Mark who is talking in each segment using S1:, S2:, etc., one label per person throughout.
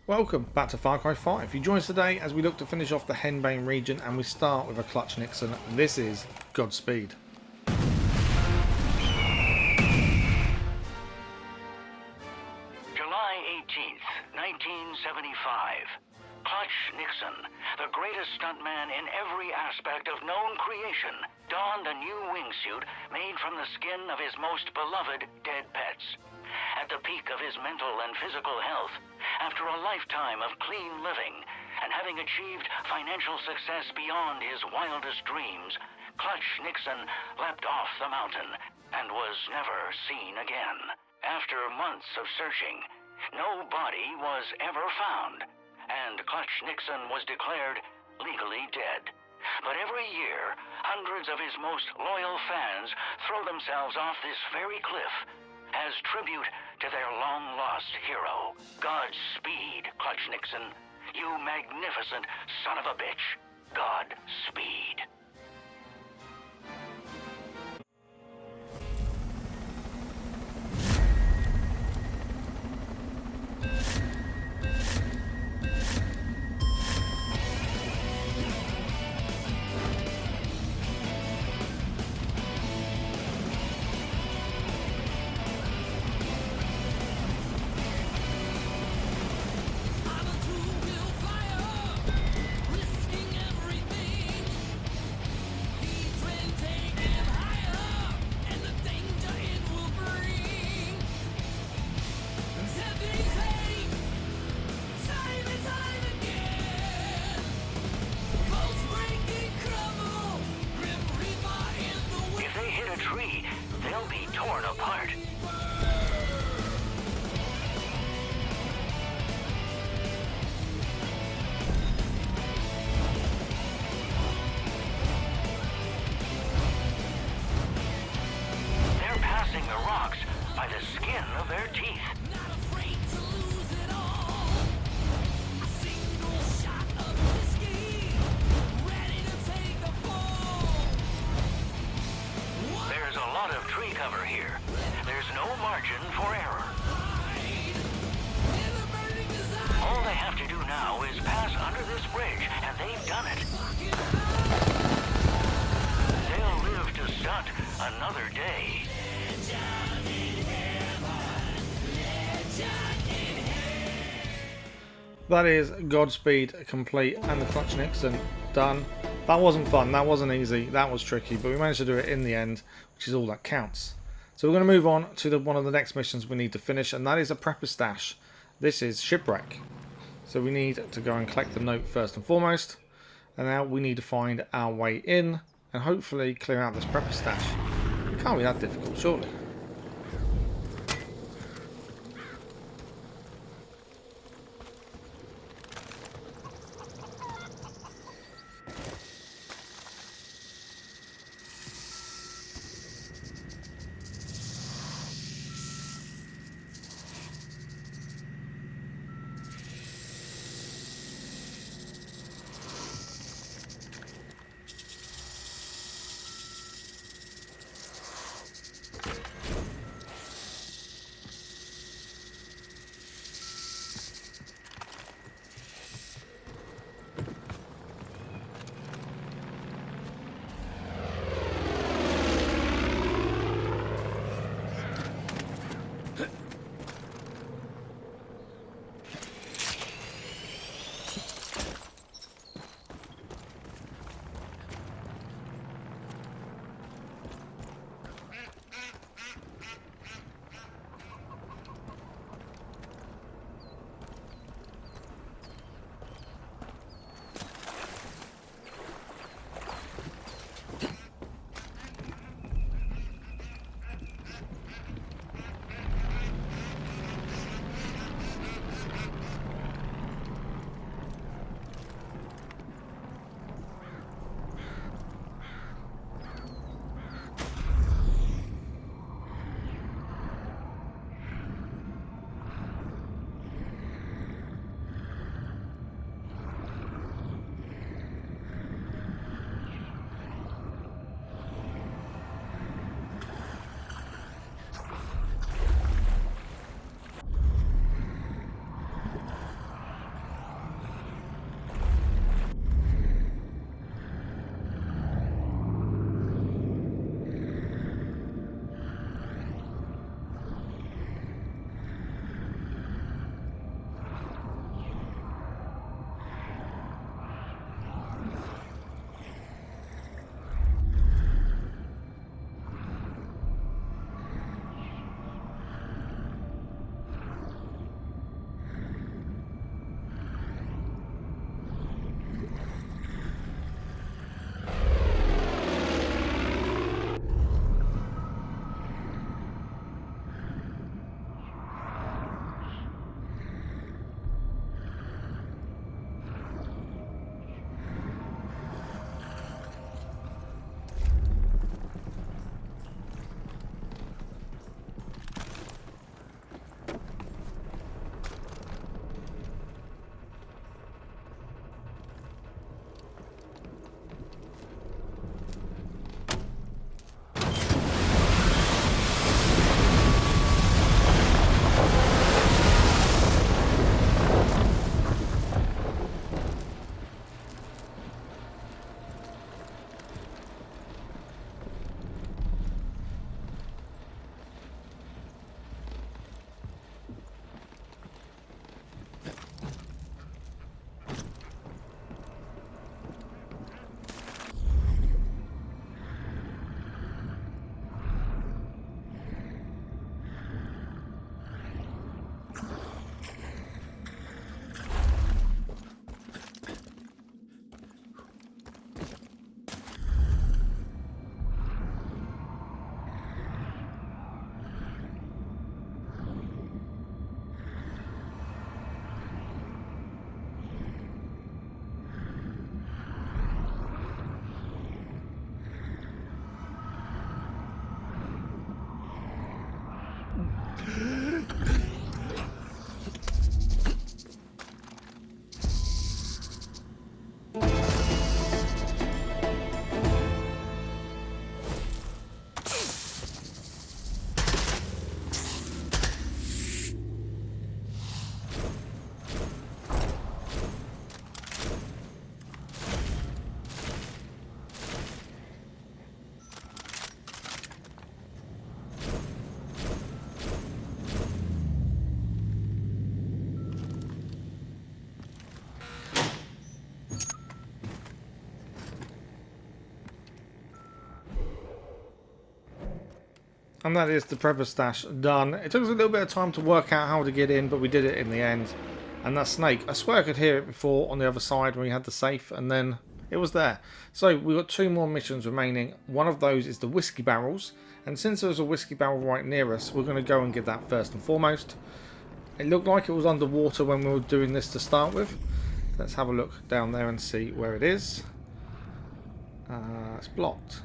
S1: Welcome back to Far Cry 5. You join us today as we look to finish off the Henbane region, and we start with a Clutch Nixon. This is Godspeed.
S2: July 18th, 1975. Clutch Nixon, the greatest stuntman in every aspect of known creation, donned a new wingsuit made from the skin of his most beloved dead pets. At the peak of his mental and physical health, after a lifetime of clean living, and having achieved financial success beyond his wildest dreams, Clutch Nixon leapt off the mountain and was never seen again. After months of searching, no body was ever found, and Clutch Nixon was declared legally dead. But every year, hundreds of his most loyal fans throw themselves off this very cliff as tribute to their long-lost hero. Godspeed, Clutch Nixon, you magnificent son of a bitch. Godspeed. They'll be torn apart. They're passing the rocks by the skin of their teeth. Not afraid to lose it all. A single shot of whiskey, ready to take the fall. There's a lot of tree cover here. There's no margin for error. All they have to do now is pass under this bridge, and they've done it. They'll live to stunt another day.
S1: That is Godspeed complete and the Clutch Nixon done. That wasn't fun, that wasn't easy, that was tricky, but we managed to do it in the end, which is all that counts. So we're going to move on to one of the next missions we need to finish, and that is a Preppers Stash. This is Shipwreck. So we need to go and collect the note first and foremost, and now we need to find our way in and hopefully clear out this Preppers Stash. It can't be that difficult, surely. And that is the Preppers Stash done. It took us a little bit of time to work out how to get in, but we did it in the end. And that snake, I swear I could hear it before on the other side when we had the safe, and then it was there. So we've got 2 more missions remaining. One of those is the Whisky Barrels, and since there's a Whisky Barrel right near us, we're going to go and get that first and foremost. It looked like it was underwater when we were doing this to start with. Let's have a look down there and see where it is. It's blocked.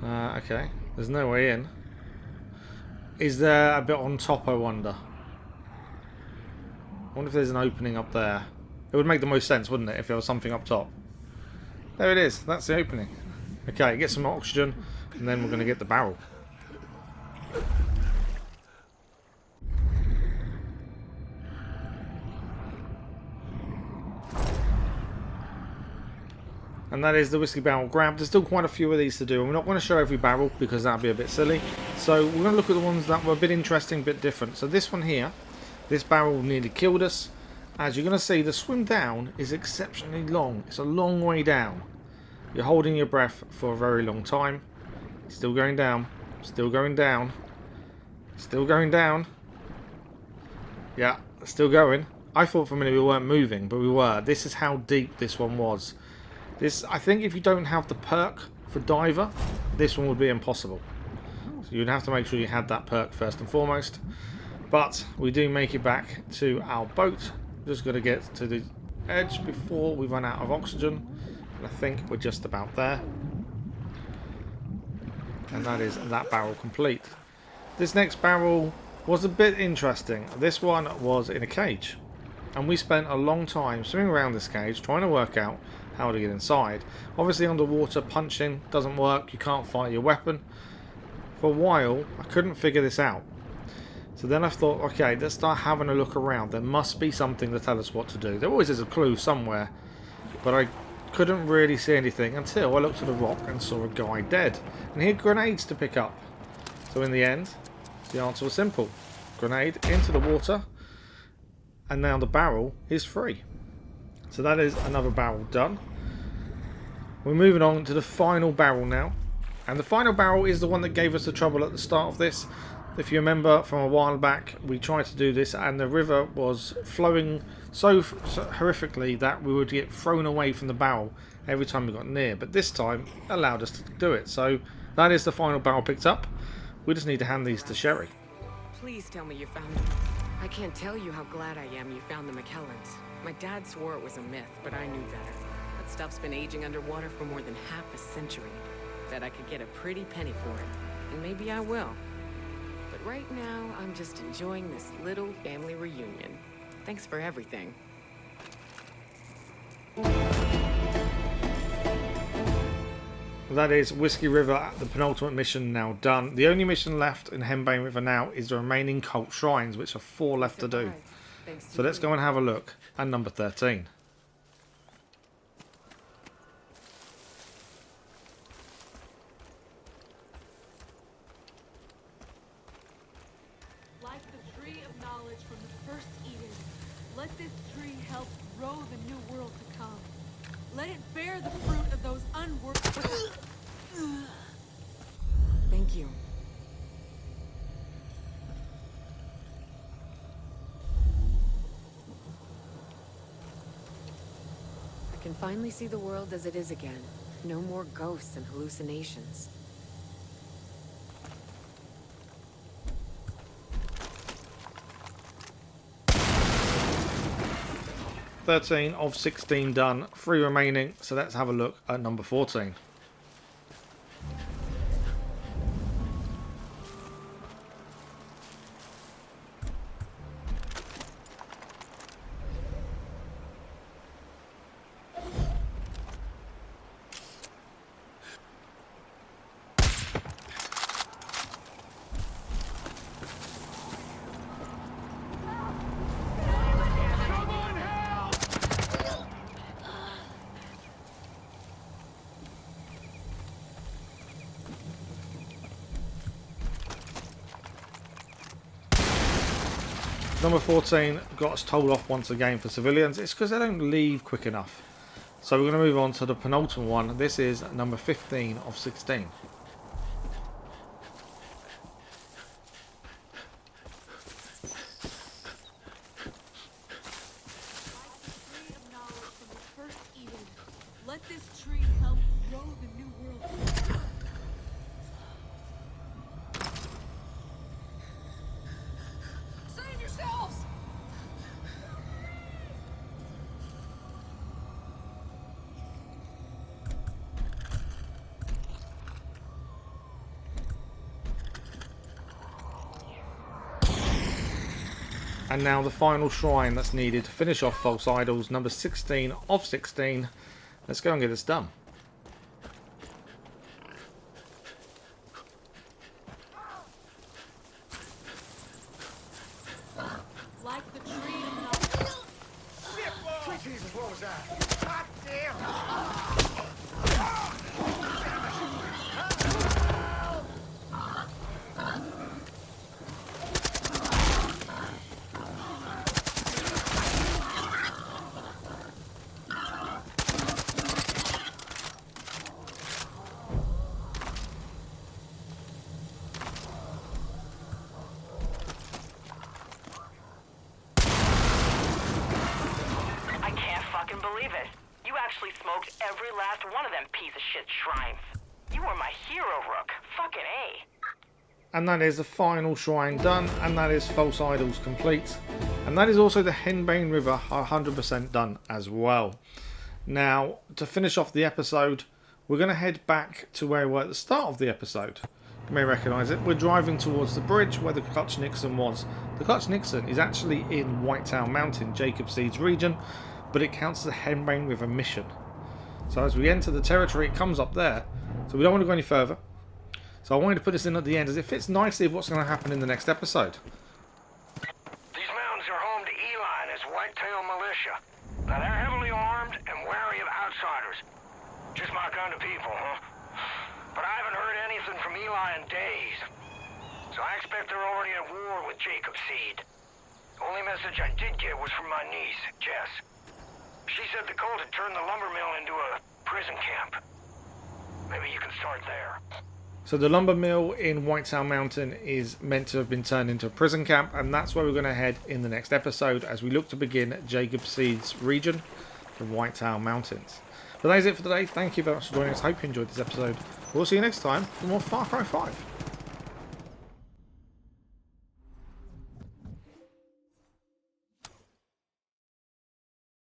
S1: Okay, there's no way in. Is there a bit on top, I wonder? I wonder if there's an opening up there. It would make the most sense, wouldn't it, if there was something up top? There it is, that's the opening. Okay, get some oxygen, and then we're going to get the barrel. And that is the Whisky Barrel grab. There's still quite a few of these to do, and we're not going to show every barrel because that would be a bit silly. So we're going to look at the ones that were a bit interesting, a bit different. So this one here, this barrel nearly killed us. As you're going to see, the swim down is exceptionally long. It's a long way down. You're holding your breath for a very long time. Still going down. Still going down. Still going down. Yeah, still going. I thought for a minute we weren't moving, but we were. This is how deep this one was. This, I think if you don't have the perk for diver, this one would be impossible. So you'd have to make sure you had that perk first and foremost. But we do make it back to our boat. Just got to get to the edge before we run out of oxygen. And I think we're just about there. And that is that barrel complete. This next barrel was a bit interesting. This one was in a cage. And we spent a long time swimming around this cage trying to work out how to get inside. Obviously underwater punching doesn't work, you can't fire your weapon. For a while I couldn't figure this out. So then I thought, okay, let's start having a look around. There must be something to tell us what to do. There always is a clue somewhere. But I couldn't really see anything until I looked at a rock and saw a guy dead. And he had grenades to pick up. So in the end, the answer was simple. Grenade into the water. And now the barrel is free. So that is another barrel done. We're moving on to the final barrel now. And the final barrel is the one that gave us the trouble at the start of this. If you remember from a while back, we tried to do this and the river was flowing so horrifically that we would get thrown away from the barrel every time we got near. But this time, it allowed us to do it. So that is the final barrel picked up. We just need to hand these to Sherri.
S3: Please tell me you found them. I can't tell you how glad I am you found the McKellans. My dad swore it was a myth, but I knew better. That stuff's been aging underwater for more than half a century. Bet I could get a pretty penny for it. And maybe I will. But right now, I'm just enjoying this little family reunion. Thanks for everything.
S1: That is Whisky River, the penultimate mission now done. The only mission left in Henbane River now is the remaining cult shrines, which are 4 left to do. So let's go and have a look at number 13.
S4: Like the tree of knowledge from the first Eden, let this tree help grow the new world to come. Let it bear the fruit of those unworthy.
S3: Thank you. I can finally see the world as it is again. No more ghosts and hallucinations.
S1: "13 of 16 done, 3 remaining, so let's have a look at number 14. Number 14 got us told off once again for civilians. It's because they don't leave quick enough. So we're going to move on to the penultimate one. This is number 15 of 16. And now the final shrine that's needed to finish off False Idols, number 16 of 16. Let's go and get this done.
S4: Like the tree of knowledge.
S5: Jesus, what was that? God damn!
S6: I can't fucking believe it. You actually smoked every last one of them piece of shit shrines. You were my hero, Rook. Fucking A.
S1: And that is the final shrine done, and that is False Idols complete. And that is also the Henbane River 100% done as well. Now, to finish off the episode, we're going to head back to where we were at the start of the episode. You may recognise it. We're driving towards the bridge where the Clutch Nixon was. The Clutch Nixon is actually in Whitetail Mountain, Jacob Seed's region, but it counts as a Henbane River mission. So as we enter the territory, it comes up there. So we don't want to go any further. So I wanted to put this in at the end as it fits nicely with what's going to happen in the next episode.
S5: These mountains are home to Eli and his Whitetail militia. Now they're heavily armed and wary of outsiders. Just my kind of people, huh? But I haven't heard anything from Eli in days. So I expect they're already at war with Jacob Seed. Only message I did get was from my niece, Jess. She said the cult had turned the lumber mill into a prison camp. Maybe you can start there.
S1: So the lumber mill in Whitetail Mountain is meant to have been turned into a prison camp, and that's where we're going to head in the next episode as we look to begin Jacob Seed's region, the Whitetail Mountains. But that is it for today. Thank you very much for joining us. Hope you enjoyed this episode. We'll see you next time for more Far Cry 5.